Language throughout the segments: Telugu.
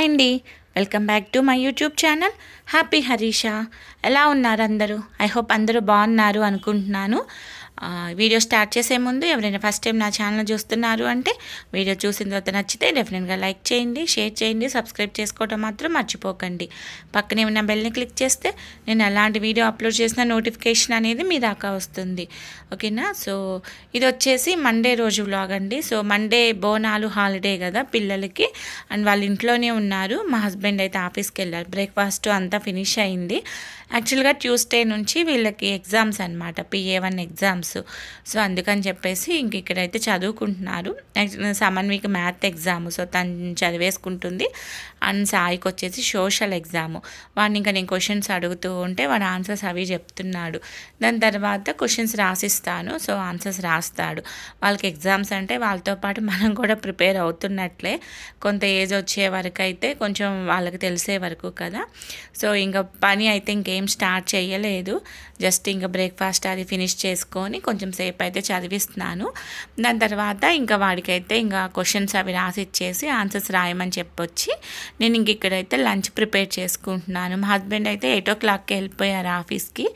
హాయ్ అండి, welcome back to my YouTube channel happy Harisha. ఎలా ఉన్నారు అందరూ? ఐ హోప్ అందరూ బాగున్నారు అనుకుంటున్నాను. వీడియో స్టార్ట్ చేసే ముందు ఎవరైనా ఫస్ట్ టైం నా ఛానల్ చూస్తున్నారు అంటే వీడియో చూసిన తర్వాత నచ్చితే డెఫినెట్గా లైక్ చేయండి, షేర్ చేయండి, సబ్స్క్రైబ్ చేసుకోవడం మాత్రం మర్చిపోకండి. పక్కనే ఉన్న బెల్ని క్లిక్ చేస్తే నేను ఎలాంటి వీడియో అప్లోడ్ చేసిన నోటిఫికేషన్ అనేది మీ దాకా వస్తుంది. ఓకేనా? సో ఇది వచ్చేసి మండే రోజు వ్లాగ్ అండి. సో మండే బోనాలు హాలిడే కదా పిల్లలకి, అండ్ వాళ్ళ ఇంట్లోనే ఉన్నారు. మా హస్బెండ్ అయితే ఆఫీస్కి వెళ్ళారు. బ్రేక్ఫాస్ట్ అంతా ఫినిష్ అయింది. యాక్చువల్గా ట్యూస్డే నుంచి వీళ్ళకి ఎగ్జామ్స్ అనమాట, PA1 ఎగ్జామ్స్. సో అందుకని చెప్పేసి ఇంక ఇక్కడైతే చదువుకుంటున్నారు. సమన్వికి మ్యాథ్ ఎగ్జామ్, సో తను చదివేసుకుంటుంది. అండ్ సాయికి వచ్చేసి సోషల్ ఎగ్జామ్. వాడిని ఇంకా నేను క్వశ్చన్స్ అడుగుతూ ఉంటే వాడు ఆన్సర్స్ అవి చెప్తున్నాడు. దాని తర్వాత క్వశ్చన్స్ రాసిస్తాను, సో ఆన్సర్స్ రాస్తాడు. వాళ్ళకి ఎగ్జామ్స్ అంటే వాళ్ళతో పాటు మనం కూడా ప్రిపేర్ అవుతున్నట్లే. కొంత ఏజ్ వచ్చే వరకు అయితే కొంచెం వాళ్ళకి తెలిసే వరకు కదా. సో ఇంకా పని అయితే ఇంకేం స్టార్ట్ చేయలేదు. జస్ట్ ఇంకా బ్రేక్ఫాస్ట్ అది ఫినిష్ చేసుకొని కొంచెం సేపు అయితే చదివిస్తున్నాను. దాని తర్వాత ఇంకా వాడికైతే ఇంకా క్వశ్చన్స్ అవి రాసి ఇచ్చేసి ఆన్సర్స్ రాయమని చెప్పొచ్చి నేను ఇంక ఇక్కడైతే లంచ్ ప్రిపేర్ చేసుకుంటున్నాను. మా హస్బెండ్ అయితే 8 o'clockకి వెళ్ళిపోయారు ఆఫీస్కి,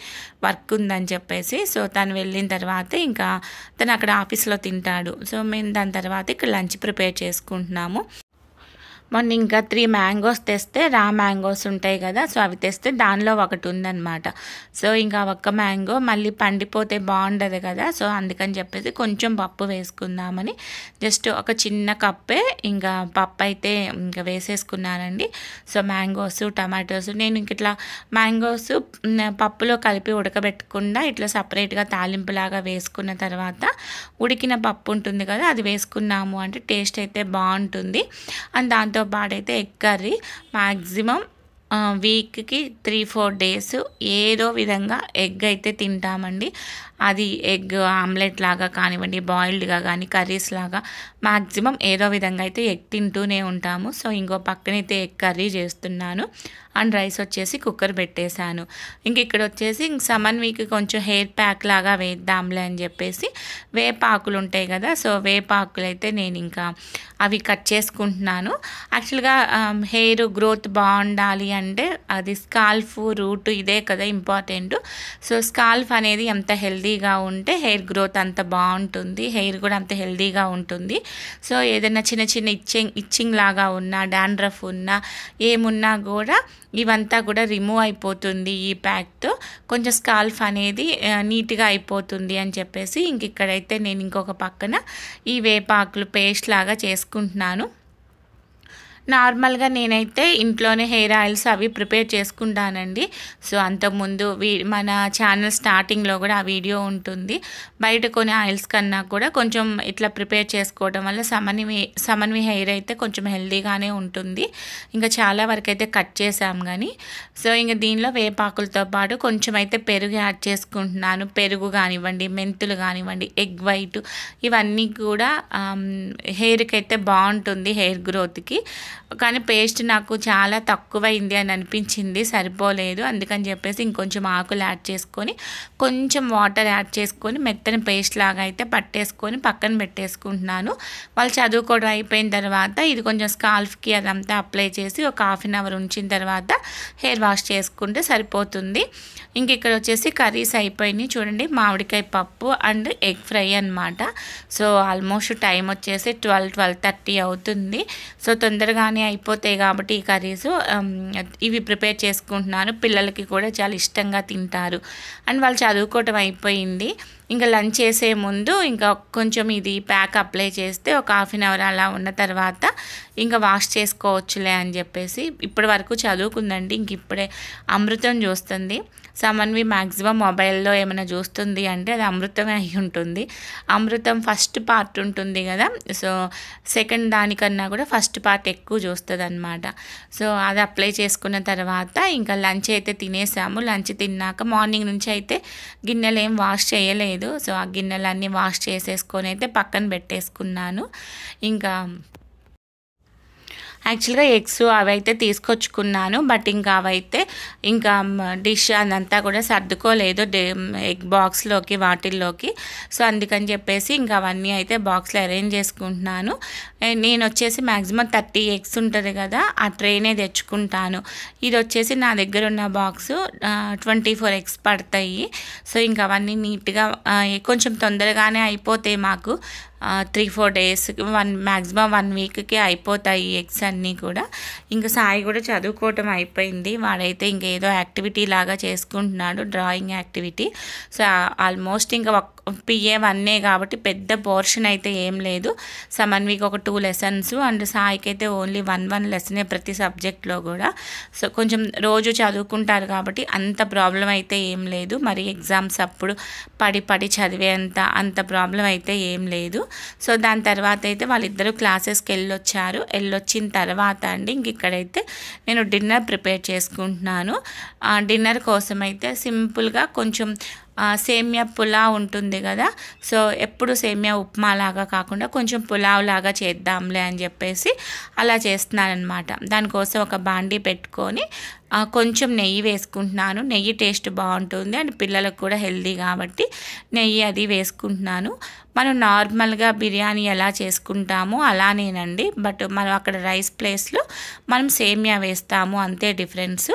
వర్క్ ఉందని చెప్పేసి. సో తను వెళ్ళిన తర్వాత ఇంకా తను అక్కడ ఆఫీస్లో తింటాడు. సో మేము దాని తర్వాత ఇక్కడ లంచ్ ప్రిపేర్ చేసుకుంటున్నాము. మొన్న ఇంకా 3 మ్యాంగోస్ తెస్తే, రా మ్యాంగోస్ ఉంటాయి కదా, సో అవి తెస్తే దానిలో ఒకటి ఉందన్నమాట. సో ఇంకా ఒక్క మ్యాంగో మళ్ళీ పండిపోతే బాగుండదు కదా, సో అందుకని చెప్పేసి కొంచెం పప్పు వేసుకుందామని జస్ట్ ఒక చిన్న కప్పే ఇంకా పప్పు అయితే ఇంకా వేసేసుకున్నానండి. సో మ్యాంగోస్, టమాటోస్ నేను ఇంక ఇట్లా మ్యాంగోస్ పప్పులో కలిపి ఉడకబెట్టకుండా ఇట్లా సపరేట్గా తాలింపులాగా వేసుకున్న తర్వాత ఉడికిన పప్పు ఉంటుంది కదా, అది వేసుకున్నాము అంటే టేస్ట్ అయితే బాగుంటుంది. అండ్ దాంతో పాటైతే ఎగ్ కర్రీ మ్యాక్సిమం వీక్కి 3-4 డేస్ ఏదో విధంగా ఎగ్ అయితే తింటామండి. అది ఎగ్ ఆమ్లెట్ లాగా కానివ్వండి, బాయిల్డ్గా కానీ కర్రీస్ లాగా మ్యాక్సిమం ఏదో విధంగా అయితే ఎగ్ తింటూనే ఉంటాము. సో ఇంకో పక్కనైతే ఎగ్ కర్రీ చేస్తున్నాను. అండ్ రైస్ వచ్చేసి కుక్కర్ పెట్టేశాను. ఇంక ఇక్కడ వచ్చేసి సమన్వికి కొంచెం హెయిర్ ప్యాక్ లాగా వేద్దాంలే అని చెప్పేసి వేపాకులు ఉంటాయి కదా, సో వేపాకులు అయితే నేను ఇంకా అవి కట్ చేసుకుంటున్నాను. యాక్చువల్గా హెయిర్ గ్రోత్ బాగుండాలి అంటే అది స్కాల్ఫ్ రూట్ ఇదే కదా ఇంపార్టెంట్. సో స్కాల్ఫ్ అనేది ఎంత హెల్దీగా ఉంటే హెయిర్ గ్రోత్ అంత బాగుంటుంది, హెయిర్ కూడా అంత హెల్దీగా ఉంటుంది. సో ఏదైనా చిన్న చిన్న ఇచ్చింగ్ లాగా ఉన్నా, డాండ్రఫ్ ఉన్నా, ఏమున్నా కూడా ఇవంతా కూడా రిమూవ్ అయిపోతుంది ఈ ప్యాక్తో. కొంచెం స్కాల్ఫ్ అనేది నీట్గా అయిపోతుంది అని చెప్పేసి ఇంక ఇక్కడైతే నేను ఇంకొక పక్కన ఈ వేపాకులు పేస్ట్ లాగా చేసుకుంటున్నాను. నార్మల్గా నేనైతే ఇంట్లోనే హెయిర్ ఆయిల్స్ అవి ప్రిపేర్ చేసుకుంటానండి. సో అంతకుముందు మన ఛానల్ స్టార్టింగ్లో కూడా ఆ వీడియో ఉంటుంది. బయట కొన్ని ఆయిల్స్ కన్నా కూడా కొంచెం ఇట్లా ప్రిపేర్ చేసుకోవడం వల్ల సమన్వి హెయిర్ అయితే కొంచెం హెల్దీగానే ఉంటుంది. ఇంకా చాలా వరకు అయితే కట్ చేసాం కానీ. సో ఇంకా దీనిలో వేపాకులతో పాటు కొంచెం అయితే పెరుగు యాడ్ చేసుకుంటున్నాను. పెరుగు కానివ్వండి, మెంతులు కానివ్వండి, ఎగ్ వైట్, ఇవన్నీ కూడా హెయిర్కి అయితే బాగుంటుంది హెయిర్ గ్రోత్కి. కానీ పేస్ట్ నాకు చాలా తక్కువైంది అని అనిపించింది, సరిపోలేదు. అందుకని చెప్పేసి ఇంకొంచెం ఆకులు యాడ్ చేసుకొని కొంచెం వాటర్ యాడ్ చేసుకొని మెత్తని పేస్ట్ లాగా అయితే పట్టేసుకొని పక్కన పెట్టేసుకుంటున్నాను. వాళ్ళు చదువుకోవడం అయిపోయిన తర్వాత ఇది కొంచెం స్కాల్ఫ్కి అదంతా అప్లై చేసి ఒక 1/2 hour ఉంచిన తర్వాత హెయిర్ వాష్ చేసుకుంటే సరిపోతుంది. ఇంక ఇక్కడ వచ్చేసి కర్రీస్ అయిపోయినాయి చూడండి. మామిడికాయ పప్పు అండ్ ఎగ్ ఫ్రై అనమాట. సో ఆల్మోస్ట్ టైం వచ్చేసి 12-12:30 అవుతుంది. సో తొందరగానే అయిపోతాయి కాబట్టి ఈ కర్రీస్ ఇవి ప్రిపేర్ చేసుకుంటున్నాను. పిల్లలకి కూడా చాలా ఇష్టంగా తింటారు. అండ్ వాళ్ళు చదువుకోవటం అయిపోయింది. ఇంకా లంచ్ చేసే ముందు ఇంకా కొంచెం ఇది ప్యాక్ అప్లై చేస్తే ఒక 1/2 hour అలా ఉన్న తర్వాత ఇంకా వాష్ చేసుకోవచ్చులే అని చెప్పేసి ఇప్పటి వరకు చదువుకుందండి. ఇంక ఇప్పుడే అమృతం చూస్తుంది. సమన్వి మ్యాక్సిమం మొబైల్లో ఏమైనా చూస్తుంది అంటే అది అమృతమే అయి ఉంటుంది. అమృతం ఫస్ట్ పార్ట్ ఉంటుంది కదా, సో సెకండ్ దానికన్నా కూడా ఫస్ట్ పార్ట్ ఎక్కువ చూస్తుంది అనమాట. సో అది అప్లై చేసుకున్న తర్వాత ఇంకా లంచ్ అయితే తినేసాము. లంచ్ తిన్నాక మార్నింగ్ నుంచి అయితే గిన్నెలు ఏం వాష్ చేయలేదు. సో ఆ గిన్నెలన్నీ వాష్ చేసేసుకొని అయితే పక్కన పెట్టేసుకున్నాను. ఇంకా యాక్చువల్గా ఎగ్స్ అవైతే తీసుకొచ్చుకున్నాను, బట్ ఇంకా అవైతే ఇంకా డిష్ అదంతా కూడా సర్దుకోలేదు ఎగ్ బాక్స్లోకి వాటిల్లోకి. సో అందుకని చెప్పేసి ఇంకా అవన్నీ అయితే బాక్స్లో అరేంజ్ చేసుకుంటున్నాను. నేను వచ్చేసి మ్యాక్సిమం 30 ఎగ్స్ ఉంటుంది కదా, ఆ ట్రేనే తెచ్చుకుంటాను. ఇది వచ్చేసి నా దగ్గర ఉన్న బాక్సు 24 ఎగ్స్ పడతాయి. సో ఇంకా అవన్నీ నీట్గా కొంచెం తొందరగానే అయిపోతాయి మాకు. 3-4 డేస్ మ్యాక్సిమం 1 వీక్కి అయిపోతాయి ఎగ్స్ అన్నీ కూడా. ఇంకా సాయి కూడా చదువుకోవటం అయిపోయింది, వాడైతే ఇంకేదో యాక్టివిటీ లాగా చేసుకుంటున్నాడు, డ్రాయింగ్ యాక్టివిటీ. సో ఆల్మోస్ట్ ఇంకా PA 1 కాబట్టి పెద్ద పోర్షన్ అయితే ఏం లేదు. 1 వీక్ ఒక 2 లెసన్స్, అండ్ సాయికి అయితే ఓన్లీ 1 లెసనే ప్రతి సబ్జెక్ట్లో కూడా. సో కొంచెం రోజు చదువుకుంటారు కాబట్టి అంత ప్రాబ్లం అయితే ఏం లేదు. మరి ఎగ్జామ్స్ అప్పుడు పడి చదివేంత ప్రాబ్లం అయితే ఏం లేదు. సో దాని తర్వాత అయితే వాళ్ళిద్దరూ క్లాసెస్కి వెళ్ళొచ్చిన తర్వాత అండి ఇంక ఇక్కడైతే నేను డిన్నర్ ప్రిపేర్ చేసుకుంటున్నాను. డిన్నర్ కోసం అయితే సింపుల్గా కొంచెం సేమియా పులావ్ ఉంటుంది కదా, సో ఎప్పుడు సేమియా ఉప్మా లాగా కాకుండా కొంచెం పులావ్ లాగా చేద్దాంలే అని చెప్పేసి అలా చేస్తున్నానమాట. దానికోసం ఒక బాండీ పెట్టుకొని కొంచెం నెయ్యి వేసుకుంటున్నాను. నెయ్యి టేస్ట్ బాగుంటుంది అండ్ పిల్లలకు కూడా హెల్దీ కాబట్టి నెయ్యి అది వేసుకుంటున్నాను. మనం నార్మల్గా బిర్యానీ ఎలా చేసుకుంటామో అలానేనండి, బట్ మనం అక్కడ రైస్ ప్లేస్లో మనం సేమియా వేస్తాము, అంతే డిఫరెన్స్.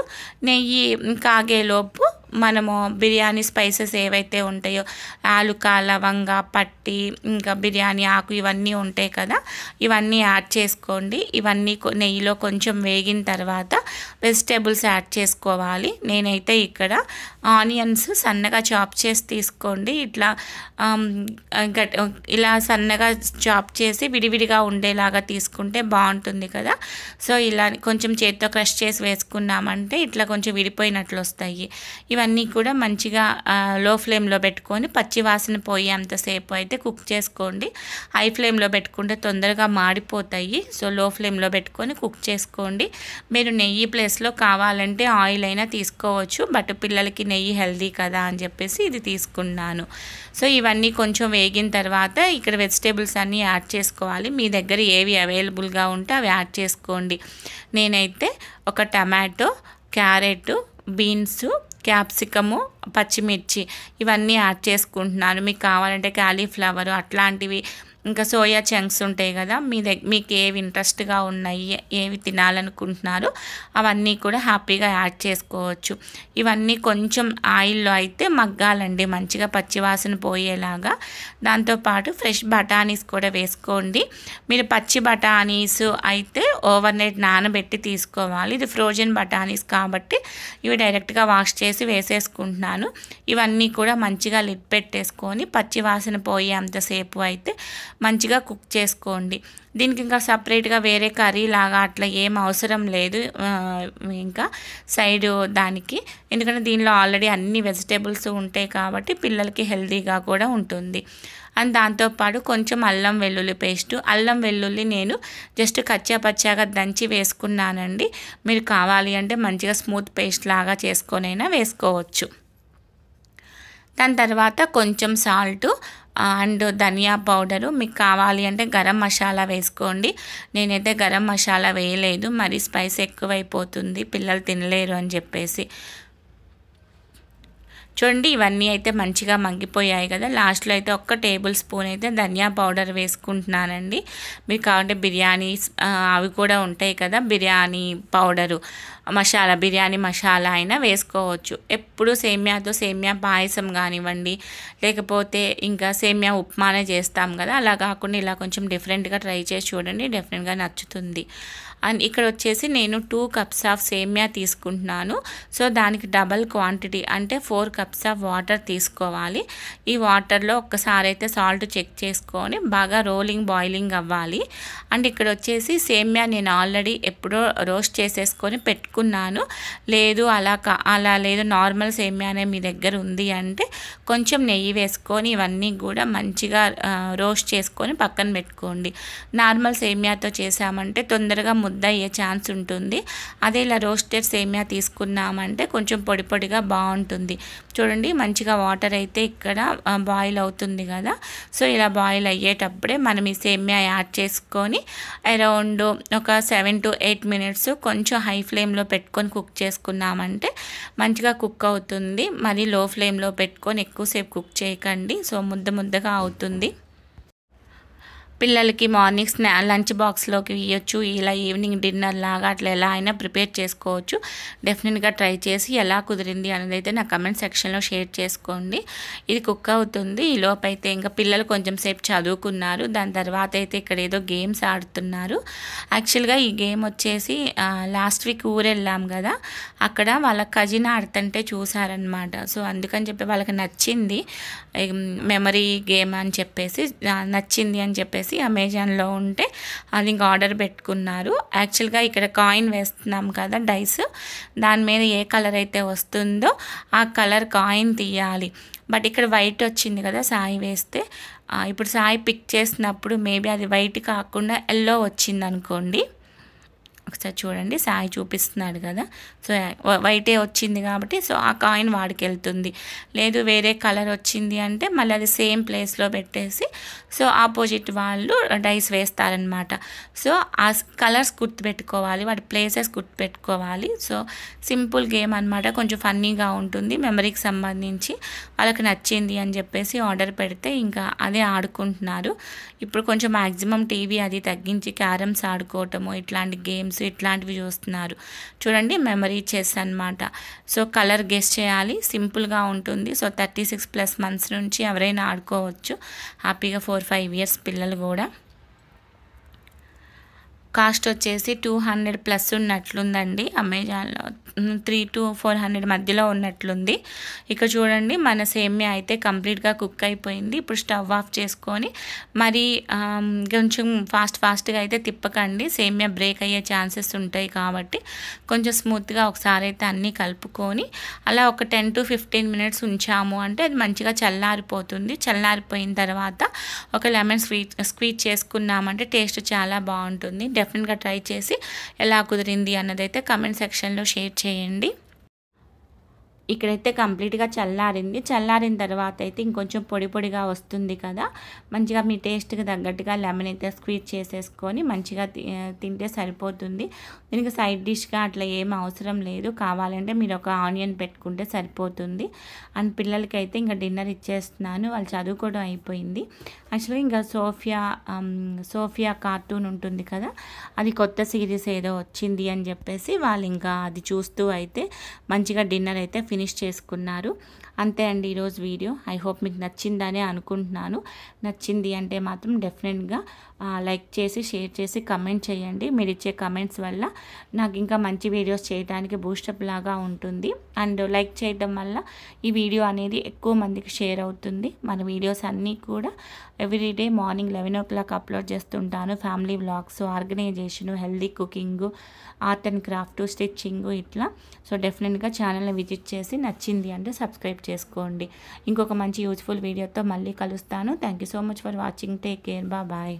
నెయ్యి కాగేలోపు మనము బిర్యానీ స్పైసెస్ ఏవైతే ఉంటాయో యాలుక, లవంగ, పట్టి, ఇంకా బిర్యానీ ఆకు ఇవన్నీ ఉంటాయి కదా, ఇవన్నీ యాడ్ చేసుకోండి. ఇవన్నీ నెయ్యిలో కొంచెం వేగిన తర్వాత వెజిటేబుల్స్ యాడ్ చేసుకోవాలి. నేనైతే ఇక్కడ ఆనియన్స్ సన్నగా చాప్ చేసి తీసుకోండి. ఇలా సన్నగా చాప్ చేసి విడివిడిగా ఉండేలాగా తీసుకుంటే బాగుంటుంది కదా. సో ఇలా కొంచెం చేత్తో క్రష్ చేసి వేసుకున్నామంటే ఇట్లా కొంచెం విడిపోయినట్లు వస్తాయి. ఇవన్నీ కూడా మంచిగా లో ఫ్లేమ్లో పెట్టుకొని పచ్చి వాసన పోయేంతసేపు అయితే కుక్ చేసుకోండి. హై ఫ్లేమ్లో పెట్టుకుంటే తొందరగా మాడిపోతాయి. సో లో ఫ్లేమ్లో పెట్టుకొని కుక్ చేసుకోండి. మీరు నెయ్యి ప్లేస్లో కావాలంటే ఆయిల్ అయినా తీసుకోవచ్చు, బట్ పిల్లలకి నెయ్యి హెల్దీ కదా అని చెప్పేసి ఇది తీసుకున్నాను. సో ఇవన్నీ కొంచెం వేగిన తర్వాత ఇక్కడ వెజిటేబుల్స్ అన్నీ యాడ్ చేసుకోవాలి. మీ దగ్గర ఏవి అవైలబుల్గా ఉంటే అవి యాడ్ చేసుకోండి. నేనైతే ఒక టమాటో, క్యారెట్, బీన్స్, క్యాప్సికము, పచ్చిమిర్చి ఇవన్నీ యాడ్ చేసుకుంటున్నాను. మీకు కావాలంటే కాలీఫ్లవర్ అట్లాంటివి, ఇంకా సోయా చంక్స్ ఉంటాయి కదా, మీకు ఏవి ఇంట్రెస్ట్గా ఉన్నాయి, ఏవి తినాలనుకుంటున్నారో అవన్నీ కూడా హ్యాపీగా యాడ్ చేసుకోవచ్చు. ఇవన్నీ కొంచెం ఆయిల్లో అయితే మగ్గాలండి, మంచిగా పచ్చివాసన పోయేలాగా. దాంతోపాటు ఫ్రెష్ బఠానీస్ కూడా వేసుకోండి. మీరు పచ్చి బఠానీస్ అయితే ఓవర్ నైట్ నానబెట్టి తీసుకోవాలి. ఇది ఫ్రోజన్ బఠానీస్ కాబట్టి ఇవి డైరెక్ట్గా వాష్ చేసి వేసేసుకుంటున్నాను. ఇవన్నీ కూడా మంచిగా లిడ్ పెట్టేసుకొని పచ్చివాసన పోయేంతసేపు అయితే మంచిగా కుక్ చేసుకోండి. దీనికి ఇంకా సపరేట్గా వేరే కర్రీ లాగా అట్లా ఏం అవసరం లేదు ఇంకా సైడు దానికి, ఎందుకంటే దీనిలో ఆల్రెడీ అన్ని వెజిటేబుల్స్ ఉంటాయి కాబట్టి పిల్లలకి హెల్తీగా కూడా ఉంటుంది. అండ్ దాంతోపాటు కొంచెం అల్లం వెల్లుల్లి పేస్టు, అల్లం వెల్లుల్లి నేను జస్ట్ కచ్చా పచ్చాగా దంచి వేసుకున్నానండి. మీరు కావాలి అంటే మంచిగా స్మూత్ పేస్ట్ లాగా చేసుకొనైనా వేసుకోవచ్చు. దాని తర్వాత కొంచెం సాల్టు అండ్ ధనియా పౌడరు, మీకు కావాలి అంటే గరం మసాలా వేసుకోండి. నేనైతే గరం మసాలా వేయలేదు, మరి స్పైస్ ఎక్కువైపోతుంది, పిల్లలు తినలేరు అని చెప్పేసి. చూడండి ఇవన్నీ అయితే మంచిగా మగ్గిపోయాయి కదా. లాస్ట్లో అయితే 1 టేబుల్ స్పూన్ అయితే ధనియా పౌడర్ వేసుకుంటున్నానండి. మీకు కావాలంటే బిర్యానీ అవి కూడా ఉంటాయి కదా, బిర్యానీ పౌడరు మసాలా, బిర్యానీ మసాలా అయినా వేసుకోవచ్చు. ఎప్పుడు సేమియాతో సేమియా పాయసం కానివ్వండి, లేకపోతే ఇంకా సేమియా ఉప్మానే చేస్తాం కదా, అలా కాకుండా ఇలా కొంచెం డిఫరెంట్గా ట్రై చేసి చూడండి, డెఫినెట్గా నచ్చుతుంది. అండ్ ఇక్కడ వచ్చేసి నేను 2 కప్స్ ఆఫ్ సేమియా తీసుకుంటున్నాను. సో దానికి డబల్ క్వాంటిటీ అంటే 4 కప్స్ ఆఫ్ వాటర్ తీసుకోవాలి. ఈ వాటర్లో ఒక్కసారి అయితే సాల్ట్ చెక్ చేసుకొని బాగా బాయిలింగ్ అవ్వాలి. అండ్ ఇక్కడ వచ్చేసి సేమియా నేను ఆల్రెడీ ఎప్పుడో రోస్ట్ చేసేసుకొని పెట్టుకున్నాను. లేదు అలా లేదు నార్మల్ సేమియానే మీ దగ్గర ఉంది అంటే కొంచెం నెయ్యి వేసుకొని ఇవన్నీ కూడా మంచిగా రోస్ట్ చేసుకొని పక్కన పెట్టుకోండి. నార్మల్ సేమియాతో చేసామంటే తొందరగా ముద్ద అయ్యే ఛాన్స్ ఉంటుంది. అదే ఇలా రోస్టెడ్ సేమియా తీసుకున్నామంటే కొంచెం పొడి పొడిగా బాగుంటుంది. చూడండి మంచిగా వాటర్ అయితే ఇక్కడ బాయిల్ అవుతుంది కదా. సో ఇలా బాయిల్ అయ్యేటప్పుడే మనం ఈ సేమియా యాడ్ చేసుకొని అరౌండ్ ఒక 7 to 8 మినిట్స్ కొంచెం హై ఫ్లేమ్లో పెట్టుకొని కుక్ చేసుకున్నామంటే మంచిగా కుక్ అవుతుంది. మరి లో ఫ్లేమ్లో పెట్టుకొని ఎక్కువసేపు కుక్ చేయకండి. సో ముద్దగా అవుతుంది. పిల్లలకి మార్నింగ్ లంచ్ బాక్స్లోకి ఇవ్వచ్చు. ఇలా ఈవినింగ్ డిన్నర్ లాగా అట్లా ఎలా అయినా ప్రిపేర్ చేసుకోవచ్చు. డెఫినెట్గా ట్రై చేసి ఎలా కుదిరింది అనేది అయితే నా కమెంట్ సెక్షన్లో షేర్ చేసుకోండి. ఇది కుక్ అవుతుంది. ఈ లోపు అయితే ఇంకా పిల్లలు కొంచెం సేపు చదువుకున్నారు. దాని తర్వాత అయితే ఇక్కడ ఏదో గేమ్స్ ఆడుతున్నారు. యాక్చువల్గా ఈ గేమ్ వచ్చేసి లాస్ట్ వీక్ ఊరెళ్ళాం కదా, అక్కడ వాళ్ళ కజిన్ ఆడుతుంటే చూసారనమాట. సో అందుకని చెప్పి వాళ్ళకి నచ్చింది, మెమరీ గేమ్ అని చెప్పేసి నచ్చింది అని చెప్పేసి అమెజాన్లో ఉంటే అది ఇంకా ఆర్డర్ పెట్టుకున్నారు. యాక్చువల్గా ఇక్కడ కాయిన్ వేస్తున్నాం కదా, డైస్, దాని మీద ఏ కలర్ అయితే వస్తుందో ఆ కలర్ కాయిన్ తీయాలి. బట్ ఇక్కడ వైట్ వచ్చింది కదా సాయి వేస్తే. ఇప్పుడు సాయి పిక్ చేసినప్పుడు మేబీ అది వైట్ కాకుండా ఎల్లో వచ్చింది అనుకోండి. ఒకసారి చూడండి, సాయి చూపిస్తున్నాడు కదా. సో వైటే వచ్చింది కాబట్టి సో ఆ కాయిన్ వాడికి వెళ్తుంది. లేదు వేరే కలర్ వచ్చింది అంటే మళ్ళీ అది సేమ్ ప్లేస్లో పెట్టేసి సో ఆపోజిట్ వాళ్ళు డైస్ వేస్తారనమాట. సో ఆ కలర్స్ గుర్తుపెట్టుకోవాలి, వాటి ప్లేసెస్ గుర్తుపెట్టుకోవాలి. సో సింపుల్ గేమ్ అనమాట, కొంచెం ఫన్నీగా ఉంటుంది. మెమరీకి సంబంధించి వాళ్ళకి నచ్చింది అని చెప్పేసి ఆర్డర్ పెడితే ఇంకా అదే ఆడుకుంటున్నారు. ఇప్పుడు కొంచెం మ్యాక్సిమం టీవీ అది తగ్గించి క్యారమ్స్ ఆడుకోవటము, ఇట్లాంటి గేమ్స్ ఇట్లాంటివి చూస్తున్నారు. చూడండి మెమరీ చెస్ అనమాట. సో కలర్ గెస్ చేయాలి, సింపుల్గా ఉంటుంది. సో 36+ మంత్స్ నుంచి ఎవరైనా ఆడుకోవచ్చు హ్యాపీగా, 4-5 ఇయర్స్ పిల్లలు కూడా. కాస్ట్ వచ్చేసి 200+ ఉన్నట్లుందండి. అమెజాన్లో 300 to 400 మధ్యలో ఉన్నట్లుంది. ఇక్కడ చూడండి మన సేమియా అయితే కంప్లీట్గా కుక్ అయిపోయింది. ఇప్పుడు స్టవ్ ఆఫ్ చేసుకొని మరి కొంచెం ఫాస్ట్గా అయితే తిప్పకండి, సేమియా బ్రేక్ అయ్యే ఛాన్సెస్ ఉంటాయి కాబట్టి కొంచెం స్మూత్గా ఒకసారి అయితే అన్నీ కలుపుకొని అలా ఒక 10 to 15 మినిట్స్ ఉంచాము అంటే అది మంచిగా చల్లారిపోతుంది. చల్లారిపోయిన తర్వాత ఒక లెమన్ స్క్వీజ్ చేసుకున్నామంటే టేస్ట్ చాలా బాగుంటుంది. డెఫినెట్గా ట్రై చేసి ఎలా కుదిరింది అన్నదైతే కమెంట్ సెక్షన్లో షేర్ చేయండి. ఇక్కడైతే కంప్లీట్గా చల్లారింది. చల్లారిన తర్వాత అయితే ఇంకొంచెం పొడిగా వస్తుంది కదా, మంచిగా మీ టేస్ట్కి తగ్గట్టుగా లెమన్ అయితే స్క్వీజ్ చేసేసుకొని మంచిగా తింటే సరిపోతుంది. దీనికి సైడ్ డిష్గా అట్లా ఏం అవసరం లేదు, కావాలంటే మీరు ఒక ఆనియన్ పెట్టుకుంటే సరిపోతుంది. అండ్ పిల్లలకి అయితే ఇంకా డిన్నర్ ఇచ్చేస్తున్నాను, వాళ్ళు చదువుకోవడం అయిపోయింది. యాక్చువల్గా ఇంకా సోఫియా కార్టూన్ ఉంటుంది కదా, అది కొత్త సిరీస్ ఏదో వచ్చింది అని చెప్పేసి వాళ్ళు ఇంకా అది చూస్తూ అయితే మంచిగా డిన్నర్ అయితే ఫినిష్ చేసుకున్నారు. అంతే అండి ఈరోజు వీడియో. ఐ హోప్ మీకు నచ్చిందనే అనుకుంటున్నాను. నచ్చింది అంటే మాత్రం డెఫినెట్గా లైక్ చేసి షేర్ చేసి కమెంట్ చేయండి. మీరు ఇచ్చే కమెంట్స్ వల్ల నాకు ఇంకా మంచి వీడియోస్ చేయడానికి బూస్టప్ లాగా ఉంటుంది. అండ్ లైక్ చేయడం వల్ల ఈ వీడియో అనేది ఎక్కువ మందికి షేర్ అవుతుంది. మన వీడియోస్ అన్నీ కూడా ఎవ్రీడే మార్నింగ్ 11 o'clock అప్లోడ్ చేస్తుంటాను. Family vlogs, organisation, healthy cooking, art and craft, stitching ఇట్లా. సో డెఫినెట్గా ఛానల్ని విజిట్ చేసి నచ్చింది అంటే సబ్స్క్రైబ్ చేసుకోండి. ఇంకొక మంచి యూజ్ఫుల్ వీడియోతో మళ్ళీ కలుస్తాను. Thank you so much for watching. Take care. Bye.